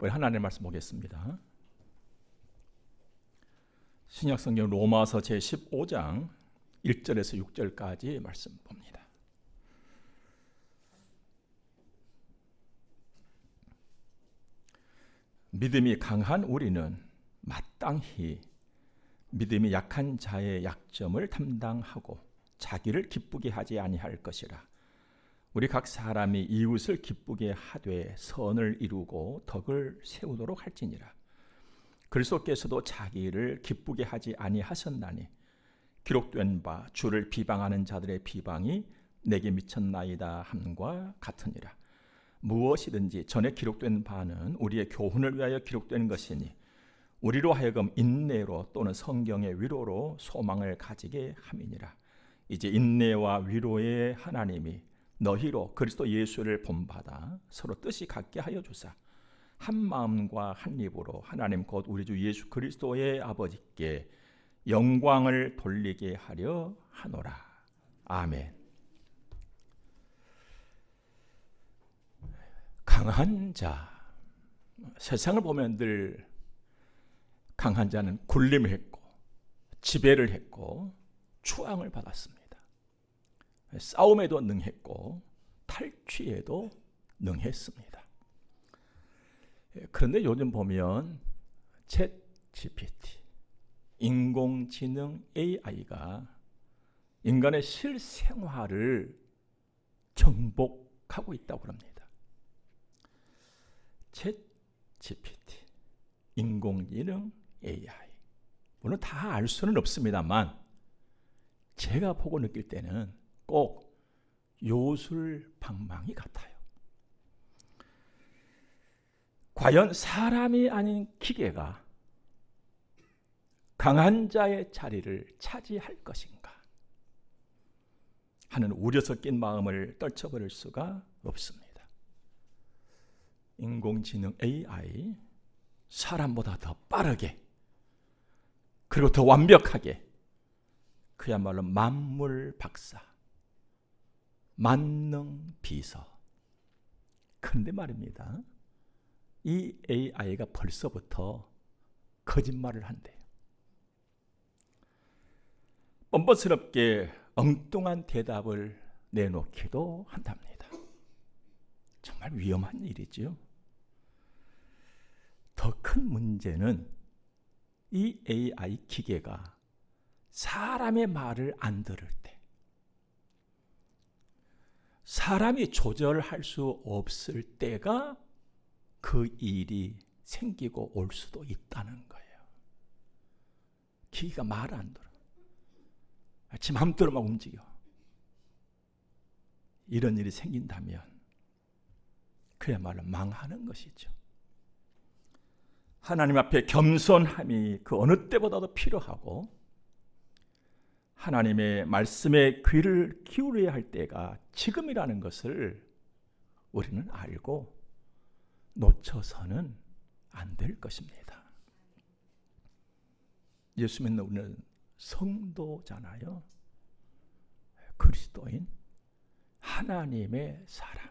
우리 하나님의 말씀 보겠습니다. 신약성경 로마서 제15장 1절에서 6절까지 말씀 봅니다. 믿음이 강한 우리는 마땅히 믿음이 약한 자의 약점을 담당하고 자기를 기쁘게 하지 아니할 것이라. 우리 각 사람이 이웃을 기쁘게 하되 선을 이루고 덕을 세우도록 할지니라. 그리스도께서도 자기를 기쁘게 하지 아니하셨나니 기록된 바 주를 비방하는 자들의 비방이 내게 미쳤나이다 함과 같으니라. 무엇이든지 전에 기록된 바는 우리의 교훈을 위하여 기록된 것이니 우리로 하여금 인내로 또는 성경의 위로로 소망을 가지게 함이니라. 이제 인내와 위로의 하나님이 너희로 그리스도 예수를 본받아 서로 뜻이 같게 하여 주사 한 마음과 한 입으로 하나님 곧 우리 주 예수 그리스도의 아버지께 영광을 돌리게 하려 하노라. 아멘. 강한 자, 세상을 보면 늘 강한 자는 군림했고 지배를 했고 추앙을 받았습니다. 싸움에도 능했고 탈취에도 능했습니다. 그런데 요즘 보면 챗 GPT, 인공지능 AI가 인간의 실생활을 정복하고 있다고 합니다. 챗 GPT, 인공지능 AI, 물론 다 알 수는 없습니다만 제가 보고 느낄 때는 꼭 요술방망이 같아요. 과연 사람이 아닌 기계가 강한 자의 자리를 차지할 것인가 하는 우려 섞인 마음을 떨쳐버릴 수가 없습니다. 인공지능 AI, 사람보다 더 빠르게 그리고 더 완벽하게 그야말로 만물 박사, 만능 비서. 그런데 말입니다, 이 AI가 벌써부터 거짓말을 한대요. 뻔뻔스럽게 엉뚱한 대답을 내놓기도 한답니다. 정말 위험한 일이죠. 더 큰 문제는 이 AI 기계가 사람의 말을 안 들을 때, 사람이 조절할 수 없을 때가 그 일이 생기고 올 수도 있다는 거예요. 기계가 말 안 들어. 지 맘대로 막 움직여. 이런 일이 생긴다면 그야말로 망하는 것이죠. 하나님 앞에 겸손함이 그 어느 때보다도 필요하고 하나님의 말씀에 귀를 기울여야 할 때가 지금이라는 것을 우리는 알고 놓쳐서는 안 될 것입니다. 예수 믿는 우리는 성도잖아요. 그리스도인, 하나님의 사람,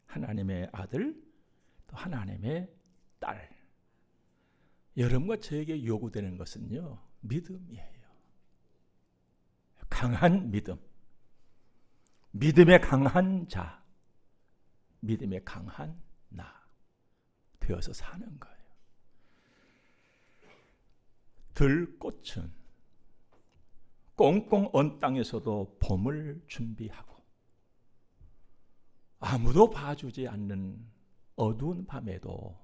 하나님의 아들, 또 하나님의 딸. 여러분과 저에게 요구되는 것은요, 믿음이에요. 강한 믿음, 믿음의 강한 자, 믿음의 강한 나 되어서 사는 거예요. 들꽃은 꽁꽁 언 땅에서도 봄을 준비하고 아무도 봐주지 않는 어두운 밤에도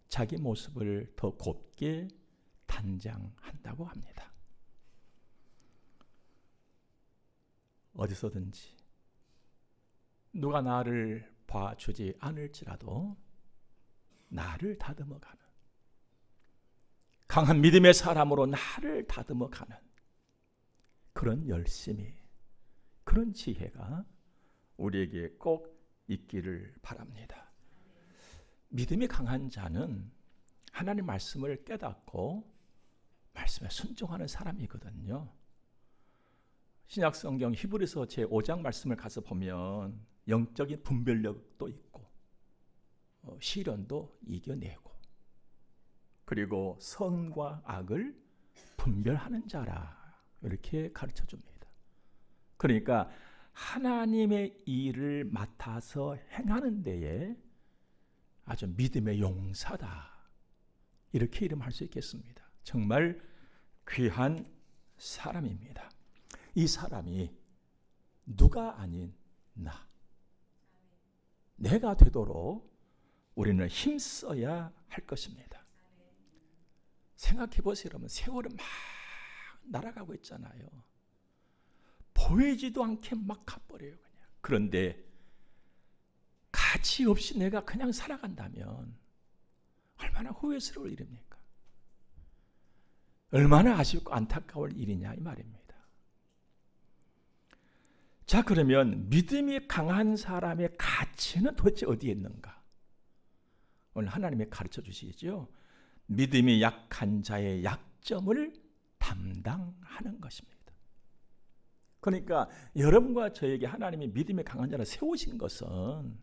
자기 모습을 더 곱게 단장한다고 합니다. 어디서든지 누가 나를 봐주지 않을지라도 나를 다듬어가는, 강한 믿음의 사람으로 나를 다듬어가는 그런 열심이, 그런 지혜가 우리에게 꼭 있기를 바랍니다. 믿음이 강한 자는 하나님 말씀을 깨닫고 말씀에 순종하는 사람이거든요. 신약 성경 히브리서 제5장 말씀을 가서 보면 영적인 분별력도 있고 시련도 이겨내고, 그리고 선과 악을 분별하는 자라, 이렇게 가르쳐 줍니다. 그러니까 하나님의 일을 맡아서 행하는 데에 아주 믿음의 용사다, 이렇게 이름할 수 있겠습니다. 정말 귀한 사람입니다. 이 사람이 누가 아닌 내가 되도록 우리는 힘써야 할 것입니다. 생각해 보세요. 여러분, 세월은 막 날아가고 있잖아요. 보이지도 않게 막 가버려요. 그냥. 그런데 가치 없이 내가 그냥 살아간다면 얼마나 후회스러울 일입니까? 얼마나 아쉽고 안타까울 일이냐, 이 말입니다. 자, 그러면 믿음이 강한 사람의 가치는 도대체 어디에 있는가? 오늘 하나님이 가르쳐 주시죠. 믿음이 약한 자의 약점을 담당하는 것입니다. 그러니까 여러분과 저에게 하나님이 믿음이 강한 자를 세우신 것은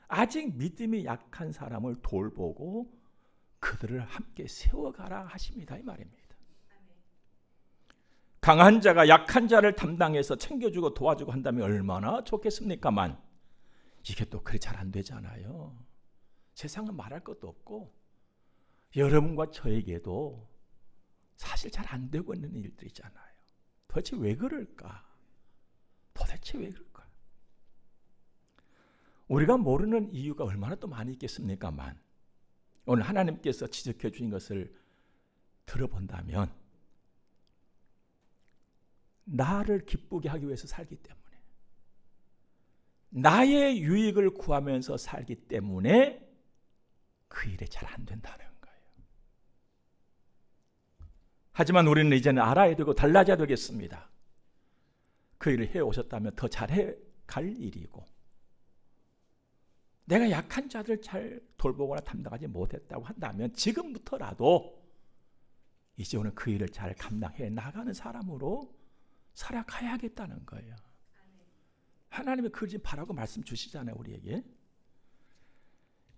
아직 믿음이 약한 사람을 돌보고 그들을 함께 세워가라 하십니다, 이 말입니다. 강한 자가 약한 자를 담당해서 챙겨주고 도와주고 한다면 얼마나 좋겠습니까만, 이게 또 그리 잘 안 되잖아요. 세상은 말할 것도 없고 여러분과 저에게도 사실 잘 안 되고 있는 일들이잖아요. 도대체 왜 그럴까? 도대체 왜 그럴까? 우리가 모르는 이유가 얼마나 또 많이 있겠습니까만, 오늘 하나님께서 지적해 주신 것을 들어본다면 나를 기쁘게 하기 위해서 살기 때문에, 나의 유익을 구하면서 살기 때문에 그 일이 잘 안 된다는 거예요. 하지만 우리는 이제는 알아야 되고 달라져야 되겠습니다. 그 일을 해오셨다면 더 잘해 갈 일이고, 내가 약한 자들 잘 돌보거나 담당하지 못했다고 한다면 지금부터라도 이제 오늘 그 일을 잘 감당해 나가는 사람으로 살아가야겠다는 거예요. 하나님이 그걸 지금 바라고 말씀 주시잖아요, 우리에게.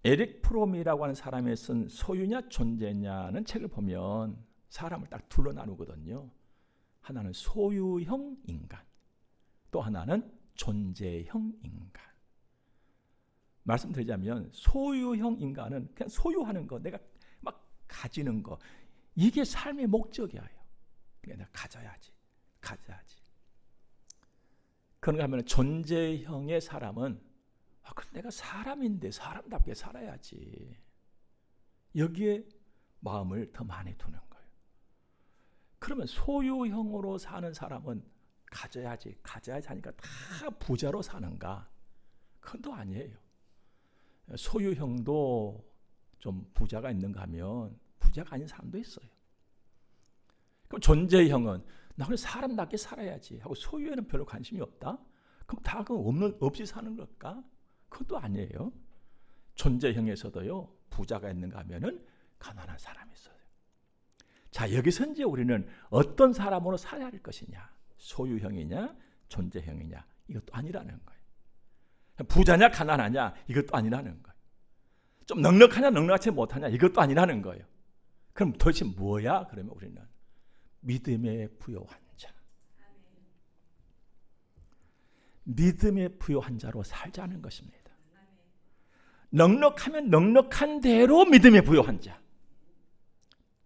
에릭 프롬이라고 하는 사람이 쓴 소유냐 존재냐는 책을 보면 사람을 딱 둘로 나누거든요. 하나는 소유형 인간, 또 하나는 존재형 인간. 말씀드리자면 소유형 인간은 그냥 소유하는 거, 내가 막 가지는 거, 이게 삶의 목적이에요. 내가 가져야지. 그런가 하면 존재형의 사람은 그럼 내가 사람인데 사람답게 살아야지, 여기에 마음을 더 많이 두는 거예요. 그러면 소유형으로 사는 사람은 가져야지 하니까 다 부자로 사는가? 그건 또 아니에요. 소유형도 좀 부자가 있는가 하면 부자가 아닌 사람도 있어요. 그럼 존재형은 나 그냥 사람답게 살아야지 하고 소유에는 별로 관심이 없다? 그럼 다 그 없이 사는 걸까? 그것도 아니에요. 존재형에서도요, 부자가 있는가 하면은 가난한 사람이 있어요. 자, 여기서 이제 우리는 어떤 사람으로 살아야 할 것이냐, 소유형이냐 존재형이냐, 이것도 아니라는 거예요. 부자냐 가난하냐, 이것도 아니라는 거예요. 좀 넉넉하냐 넉넉하지 못하냐, 이것도 아니라는 거예요. 그럼 도대체 뭐야? 그러면 우리는 믿음에 부요한 자, 믿음에 부요한 자로 살자는 것입니다. 넉넉하면 넉넉한 대로 믿음에 부요한 자,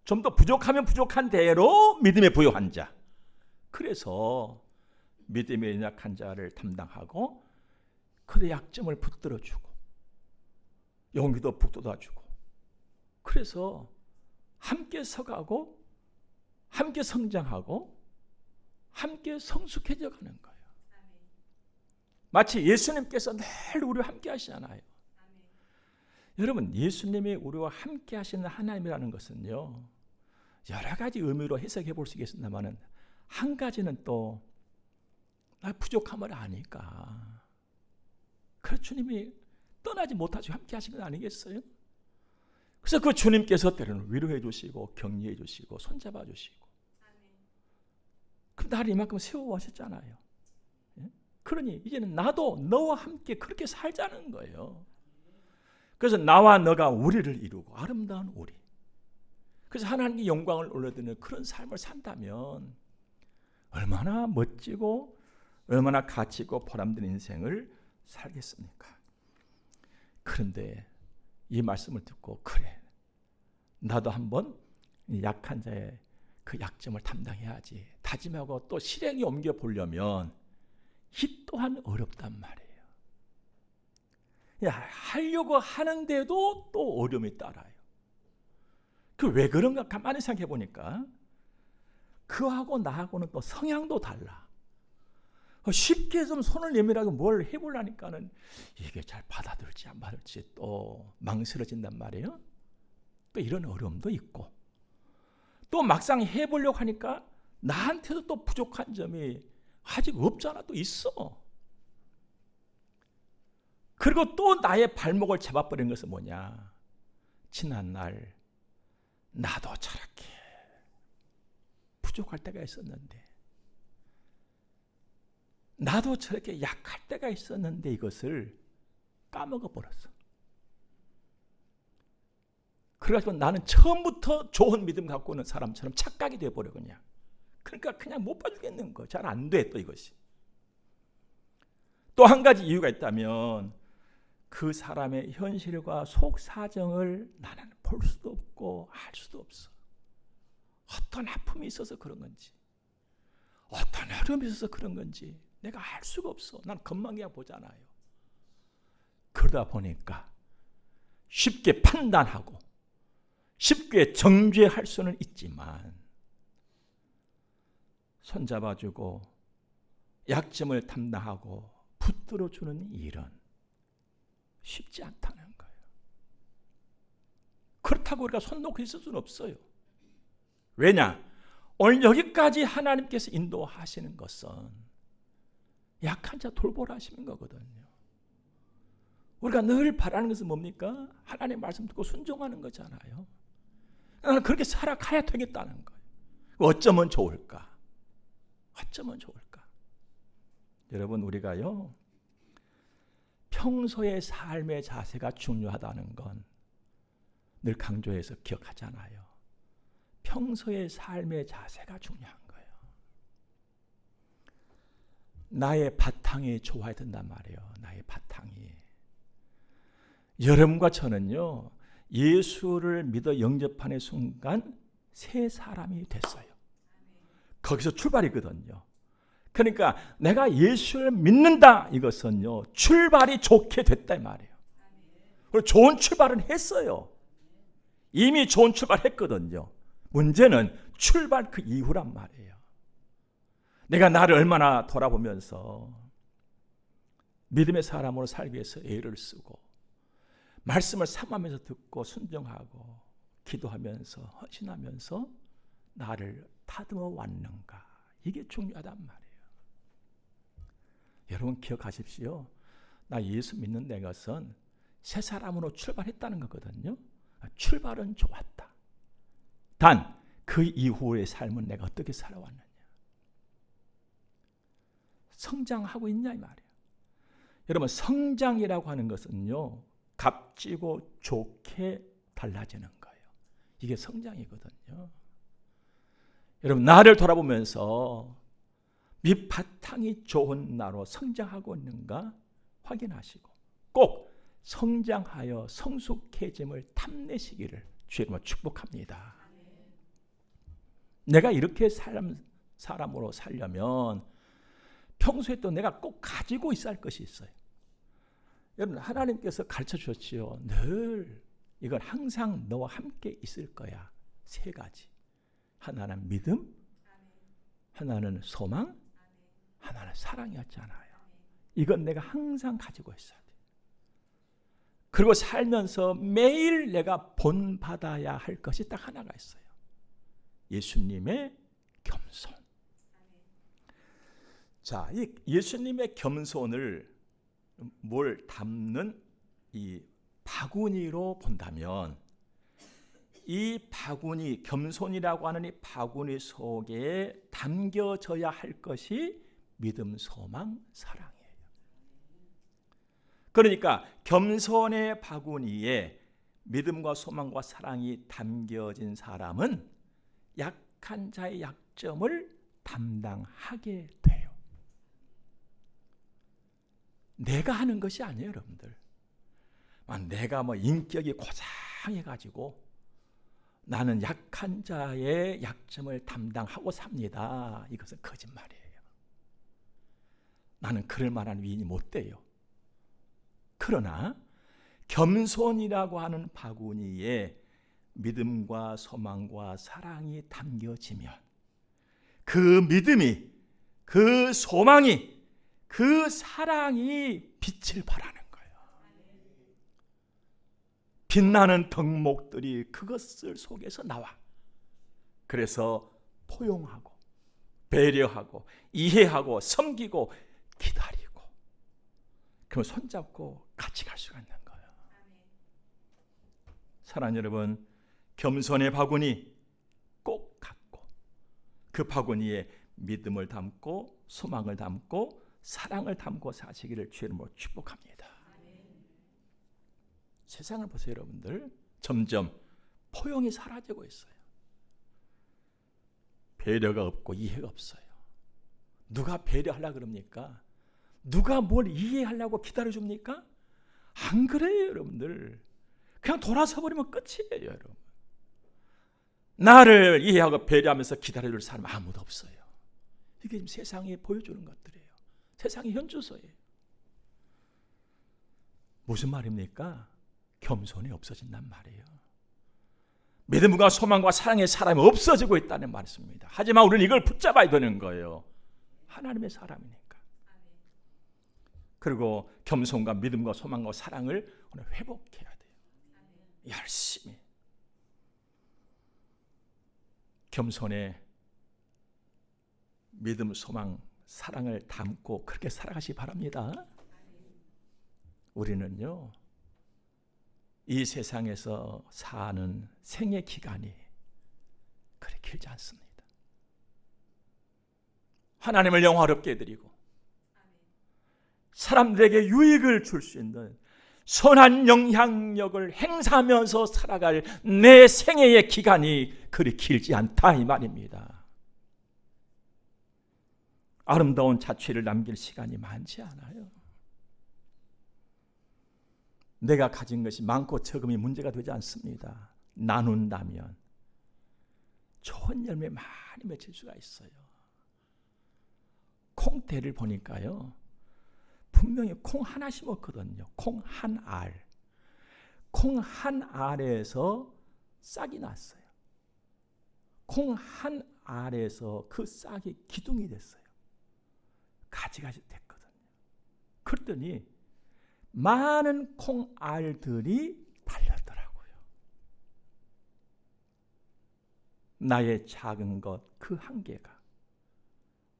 좀 더 부족하면 부족한 대로 믿음에 부요한 자. 그래서 믿음에 연약한 자를 담당하고 그의 약점을 붙들어주고 용기도 북돋아주고, 그래서 함께 서가고 함께 성장하고 함께 성숙해져 가는 거예요. 마치 예수님께서 늘 우리와 함께 하시잖아요. 여러분, 예수님이 우리와 함께 하시는 하나님이라는 것은요, 여러 가지 의미로 해석해 볼 수 있겠습니다만, 한 가지는 또 나 부족함을 아니까 그래서 주님이 떠나지 못하시고 함께 하신 건 아니겠어요? 그래서 그 주님께서 때로는 위로해 주시고 격려해 주시고 손잡아 주시고, 그럼 나를 이만큼 세워오셨잖아요. 그러니 이제는 나도 너와 함께 그렇게 살자는 거예요. 그래서 나와 너가 우리를 이루고 아름다운 우리. 그래서 하나님께 영광을 올려드리는 그런 삶을 산다면 얼마나 멋지고 얼마나 가치 있고 보람된 인생을 살겠습니까? 그런데 이 말씀을 듣고 그래, 나도 한번 약한 자의 그 약점을 담당해야지 다짐하고 또 실행에 옮겨 보려면 이 또한 어렵단 말이에요. 하려고 하는데도 또 어려움이 따라요. 그 왜 그런가 가만히 생각해 보니까 그하고 나하고는 또 성향도 달라. 쉽게 좀 손을 내밀하고 뭘 해보려니까는 이게 잘 받아들일지 안 받을지 또 망설여진단 말이에요. 또 이런 어려움도 있고 또 막상 해보려고 하니까 나한테도 또 부족한 점이 아직 없잖아. 또 있어. 그리고 또 나의 발목을 잡아버린 것은 뭐냐? 지난날 나도 저렇게 부족할 때가 있었는데, 나도 저렇게 약할 때가 있었는데 이것을 까먹어 버렸어. 그래가지고 나는 처음부터 좋은 믿음 갖고 있는 사람처럼 착각이 돼버려 그냥. 그러니까 그냥 못 봐주겠는 거. 잘 안 돼 또 이것이. 또 한 가지 이유가 있다면 그 사람의 현실과 속 사정을 나는 볼 수도 없고 알 수도 없어. 어떤 아픔이 있어서 그런 건지, 어떤 어려움이 있어서 그런 건지 내가 알 수가 없어. 난 겉만이야 보잖아요. 그러다 보니까 쉽게 판단하고 쉽게 정죄할 수는 있지만 손잡아주고 약점을 담당하고 붙들어주는 일은 쉽지 않다는 거예요. 그렇다고 우리가 손 놓고 있을 수는 없어요. 왜냐? 오늘 여기까지 하나님께서 인도하시는 것은 약한 자 돌보라 하시는 거거든요. 우리가 늘 바라는 것은 뭡니까? 하나님의 말씀 듣고 순종하는 거잖아요. 나는 그렇게 살아가야 되겠다는 거예요. 어쩌면 좋을까? 어쩌면 좋을까? 여러분, 우리가요 평소의 삶의 자세가 중요하다는 건 늘 강조해서 기억하잖아요. 평소의 삶의 자세가 중요한 거예요. 나의 바탕이 좋아야 된단 말이에요. 나의 바탕이. 여러분과 저는요 예수를 믿어 영접하는 순간 새 사람이 됐어요. 거기서 출발이거든요. 그러니까 내가 예수를 믿는다 이것은요 출발이 좋게 됐다 이 말이에요. 그리고 좋은 출발은 했어요. 이미 좋은 출발했거든요. 문제는 출발 그 이후란 말이에요. 내가 나를 얼마나 돌아보면서 믿음의 사람으로 살기 위해서 애를 쓰고 말씀을 삼으면서 듣고 순종하고 기도하면서 헌신하면서 나를 다듬어 왔는가. 이게 중요하단 말이에요. 여러분 기억하십시오. 나 예수 믿는 내 것은 새 사람으로 출발했다는 거거든요. 출발은 좋았다. 단 그 이후의 삶은 내가 어떻게 살아왔느냐. 성장하고 있냐 이 말이에요. 여러분 성장이라고 하는 것은요 값지고 좋게 달라지는 거예요. 이게 성장이거든요. 여러분 나를 돌아보면서 밑바탕이 좋은 나로 성장하고 있는가 확인하시고 꼭 성장하여 성숙해짐을 탐내시기를 주님으로 축복합니다. 내가 이렇게 사람으로 살려면 평소에 또 내가 꼭 가지고 있어야 할 것이 있어요. 여러분 하나님께서 가르쳐 주셨지요. 늘 이건 항상 너와 함께 있을 거야. 세 가지. 하나는 믿음, 하나는 소망, 하나는 사랑이었잖아요. 이건 내가 항상 가지고 있어야 돼. 그리고 살면서 매일 내가 본받아야 할 것이 딱 하나가 있어요. 예수님의 겸손. 자, 이 예수님의 겸손을 뭘 담는 이 바구니로 본다면 이 바구니, 겸손이라고 하는 이 바구니 속에 담겨져야 할 것이 믿음, 소망, 사랑이에요. 그러니까 겸손의 바구니에 믿음과 소망과 사랑이 담겨진 사람은 약한 자의 약점을 담당하게 돼요. 내가 하는 것이 아니에요, 여러분들. 내가 인격이 고상해가지고 나는 약한 자의 약점을 담당하고 삽니다. 이것은 거짓말이에요. 나는 그럴 만한 위인이 못 돼요. 그러나 겸손이라고 하는 바구니에 믿음과 소망과 사랑이 담겨지면 그 믿음이, 그 소망이, 그 사랑이 빛을 발하는 거예요. 빛나는 덕목들이 그것을 속에서 나와. 그래서 포용하고 배려하고 이해하고 섬기고 기다리고, 그럼 손잡고 같이 갈 수가 있는 거예요. 사랑하는 여러분, 겸손의 바구니 꼭 갖고 그 바구니에 믿음을 담고 소망을 담고 사랑을 담고 사시기를 주의 이름으로 축복합니다. 세상을 보세요, 여러분들. 점점 포용이 사라지고 있어요. 배려가 없고 이해가 없어요. 누가 배려하려고 그럽니까? 누가 뭘 이해하려고 기다려줍니까? 안 그래요, 여러분들. 그냥 돌아서 버리면 끝이에요, 여러분. 나를 이해하고 배려하면서 기다려줄 사람 아무도 없어요. 이게 지금 세상이 보여주는 것들이에요. 세상의 현주소예요. 무슨 말입니까? 겸손이 없어진단 말이에요. 믿음과 소망과 사랑의 사람이 없어지고 있다는 말씀입니다. 하지만 우리는 이걸 붙잡아야 되는 거예요. 하나님의 사람이니까. 그리고 겸손과 믿음과 소망과 사랑을 오늘 회복해야 돼요. 열심히. 겸손의 믿음, 소망, 사랑을 담고 그렇게 살아가시기 바랍니다. 우리는요, 이 세상에서 사는 생애 기간이 그렇게 길지 않습니다. 하나님을 영화롭게 해드리고 사람들에게 유익을 줄 수 있는 선한 영향력을 행사하면서 살아갈 내 생애의 기간이 그리 길지 않다, 이 말입니다. 아름다운 자취를 남길 시간이 많지 않아요. 내가 가진 것이 많고 적음이 문제가 되지 않습니다. 나눈다면 좋은 열매 많이 맺힐 수가 있어요. 콩대를 보니까요, 분명히 콩 하나 심었거든요. 콩 한 알. 콩 한 알에서 싹이 났어요. 콩 한 알에서 그 싹이 기둥이 됐어요. 가지가지 됐거든요. 그랬더니 많은 콩알들이 달렸더라고요. 나의 작은 것 그 한 개가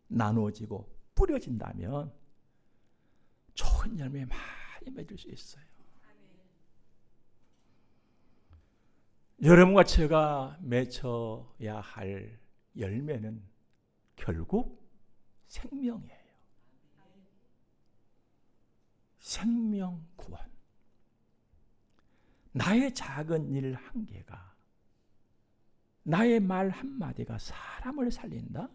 나눠지고 뿌려진다면 좋은 열매 많이 맺을 수 있어요. 여러분과 제가 맺어야 할 열매는 결국 생명이에요. 생명 구원. 나의 작은 일 한 개가, 나의 말 한마디가 사람을 살린다?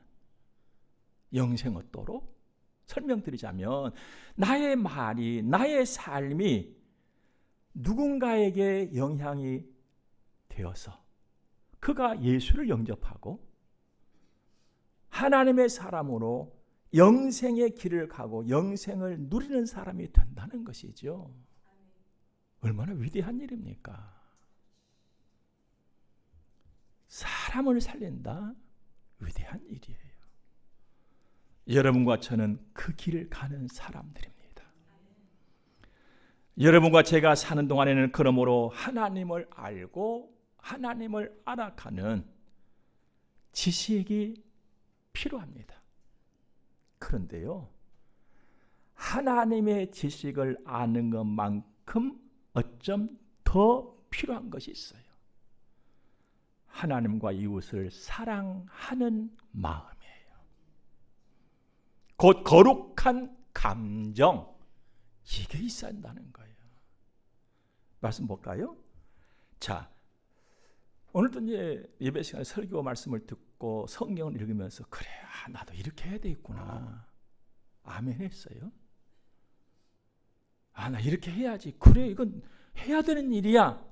영생 얻도록? 설명드리자면 나의 말이, 나의 삶이 누군가에게 영향이 되어서 그가 예수를 영접하고 하나님의 사람으로 영생의 길을 가고 영생을 누리는 사람이 된다는 것이죠. 얼마나 위대한 일입니까? 사람을 살린다? 위대한 일이에요. 여러분과 저는 그 길을 가는 사람들입니다. 여러분과 제가 사는 동안에는 그러므로 하나님을 알고 하나님을 알아가는 지식이 필요합니다. 그런데요, 하나님의 지식을 아는 것만큼 어쩜 더 필요한 것이 있어요. 하나님과 이웃을 사랑하는 마음이에요. 곧 거룩한 감정, 이게 있어야 한다는 거예요. 말씀 볼까요? 자, 오늘도 이제 예배 시간에 설교 말씀을 듣고 성경을 읽으면서 그래, 나도 이렇게 해야 되겠구나. 아멘 했어요. 나 이렇게 해야지. 그래, 이건 해야 되는 일이야.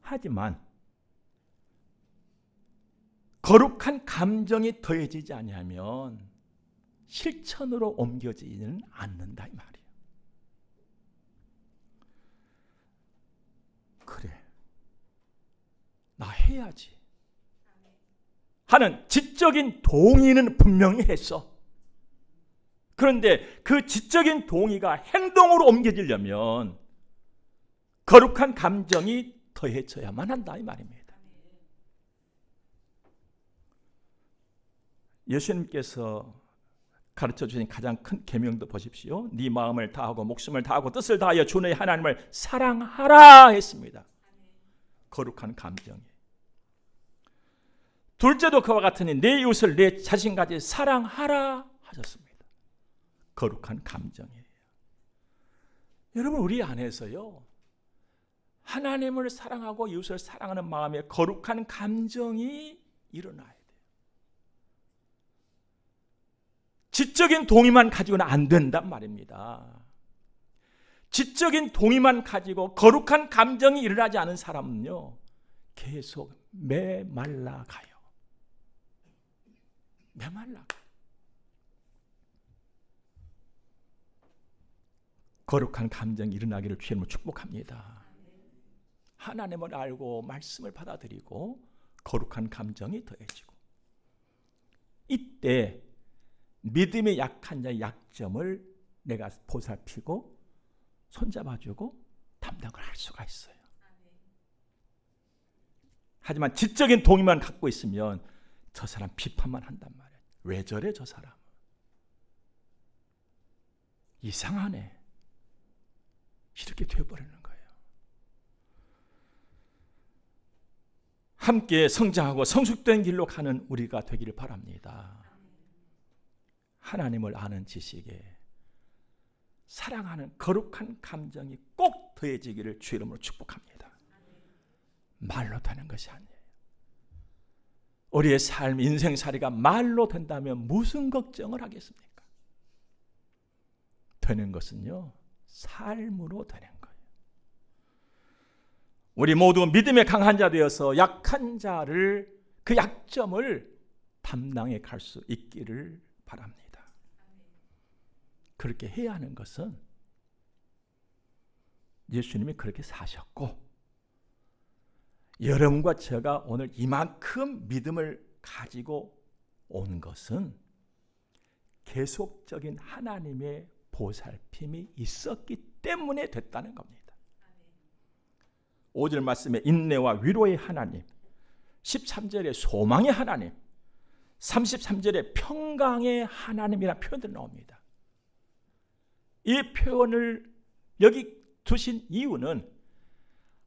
하지만 거룩한 감정이 더해지지 아니하면 실천으로 옮겨지지는 않는다 이 말이에요. 그래, 나 해야지 하는 지적인 동의는 분명히 했어. 그런데 그 지적인 동의가 행동으로 옮겨지려면 거룩한 감정이 더해져야만 한다 이 말입니다. 예수님께서 가르쳐 주신 가장 큰 계명도 보십시오. 네 마음을 다하고 목숨을 다하고 뜻을 다하여 주 너의 하나님을 사랑하라 했습니다. 거룩한 감정이. 둘째도 그와 같으니 내 이웃을 내 자신까지 사랑하라 하셨습니다. 거룩한 감정이에요. 여러분, 우리 안에서요, 하나님을 사랑하고 이웃을 사랑하는 마음에 거룩한 감정이 일어나야 돼요. 지적인 동의만 가지고는 안 된단 말입니다. 지적인 동의만 가지고 거룩한 감정이 일어나지 않은 사람은요, 계속 메말라 가요. 메말라 가요. 거룩한 감정이 일어나기를 주님으로 축복합니다. 하나님을 알고 말씀을 받아들이고 거룩한 감정이 더해지고, 이때 믿음의 약한 자의 약점을 내가 보살피고 손잡아주고 담당을 할 수가 있어요. 하지만 지적인 동의만 갖고 있으면 저 사람 비판만 한단 말이에요. 왜 저래 저 사람? 이상하네. 이렇게 되어버리는 거예요. 함께 성장하고 성숙된 길로 가는 우리가 되기를 바랍니다. 하나님을 아는 지식에 사랑하는 거룩한 감정이 꼭 더해지기를 주 이름으로 축복합니다. 말로 되는 것이 아니에요. 우리의 삶, 인생살이가 말로 된다면 무슨 걱정을 하겠습니까? 되는 것은요, 삶으로 되는 거예요. 우리 모두 믿음의 강한 자 되어서 약한 자를, 그 약점을 담당해 갈 수 있기를 바랍니다. 그렇게 해야 하는 것은 예수님이 그렇게 사셨고, 여러분과 제가 오늘 이만큼 믿음을 가지고 온 것은 계속적인 하나님의 보살핌이 있었기 때문에 됐다는 겁니다. 5절 말씀에 인내와 위로의 하나님, 13절에 소망의 하나님, 33절에 평강의 하나님이라는 표현들이 나옵니다. 이 표현을 여기 두신 이유는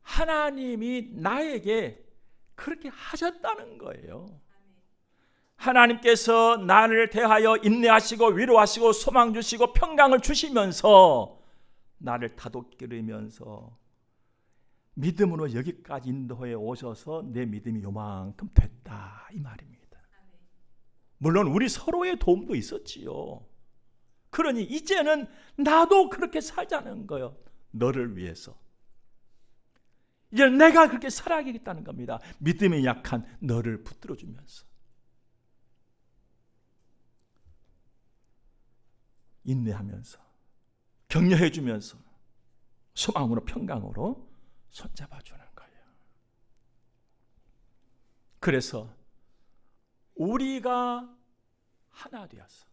하나님이 나에게 그렇게 하셨다는 거예요. 하나님께서 나를 대하여 인내하시고 위로하시고 소망 주시고 평강을 주시면서 나를 다독이면서 믿음으로 여기까지 인도해 오셔서 내 믿음이 요만큼 됐다 이 말입니다. 물론 우리 서로의 도움도 있었지요. 그러니 이제는 나도 그렇게 살자는 거예요. 너를 위해서. 이제 내가 그렇게 살아야겠다는 겁니다. 믿음이 약한 너를 붙들어주면서, 인내하면서, 격려해주면서, 소망으로 평강으로 손잡아주는 거예요. 그래서 우리가 하나 되어서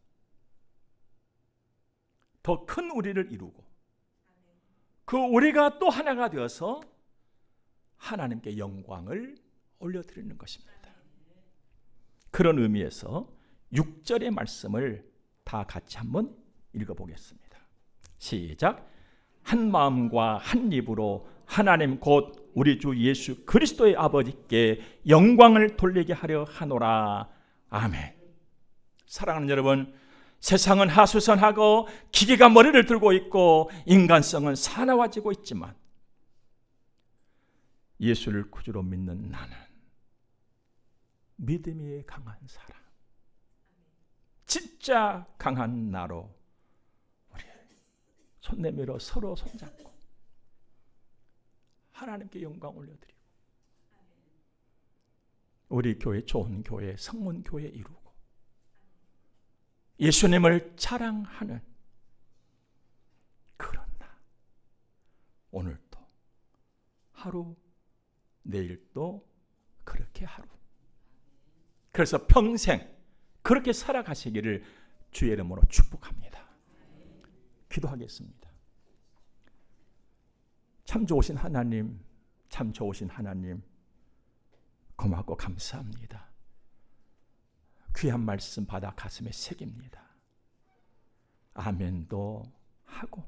더 큰 우리를 이루고, 그 우리가 또 하나가 되어서 하나님께 영광을 올려드리는 것입니다. 그런 의미에서 6절의 말씀을 다 같이 한번 읽어보겠습니다. 시작. 한 마음과 한 입으로 하나님 곧 우리 주 예수 그리스도의 아버지께 영광을 돌리게 하려 하노라. 아멘. 사랑하는 여러분, 세상은 하수선하고 기계가 머리를 들고 있고 인간성은 사나워지고 있지만 예수를 구주로 믿는 나는 믿음이 강한 사람, 진짜 강한 나로 우리 손 내밀어 서로 손잡고 하나님께 영광 올려드리고 우리 교회 좋은 교회, 성문 교회 이루고 예수님을 자랑하는 그런 나. 오늘도 하루, 내일도 그렇게 하루. 그래서 평생 그렇게 살아가시기를 주의 이름으로 축복합니다. 기도하겠습니다. 참 좋으신 하나님, 참 좋으신 하나님, 고맙고 감사합니다. 귀한 말씀 받아 가슴에 새깁니다. 아멘도 하고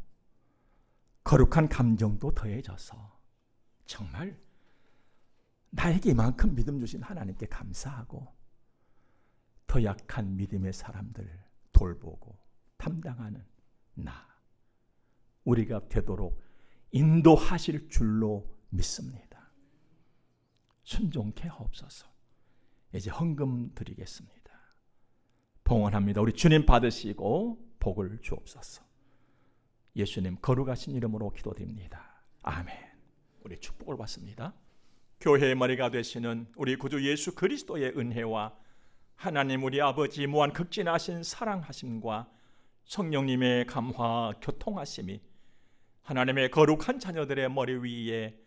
거룩한 감정도 더해져서 정말 나에게 이만큼 믿음 주신 하나님께 감사하고 더 약한 믿음의 사람들 돌보고 담당하는 나, 우리가 되도록 인도하실 줄로 믿습니다. 순종케 하옵소서. 이제 헌금 드리겠습니다. 봉헌합니다. 우리 주님 받으시고 복을 주옵소서. 예수님 거룩하신 이름으로 기도드립니다. 아멘. 우리 축복을 받습니다. 교회의 머리가 되시는 우리 구주 예수 그리스도의 은혜와 하나님 우리 아버지 무한 극진하신 사랑하심과 성령님의 감화 교통하심이 하나님의 거룩한 자녀들의 머리 위에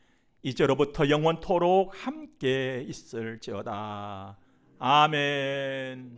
이제로부터 영원토록 함께 있을지어다. 아멘.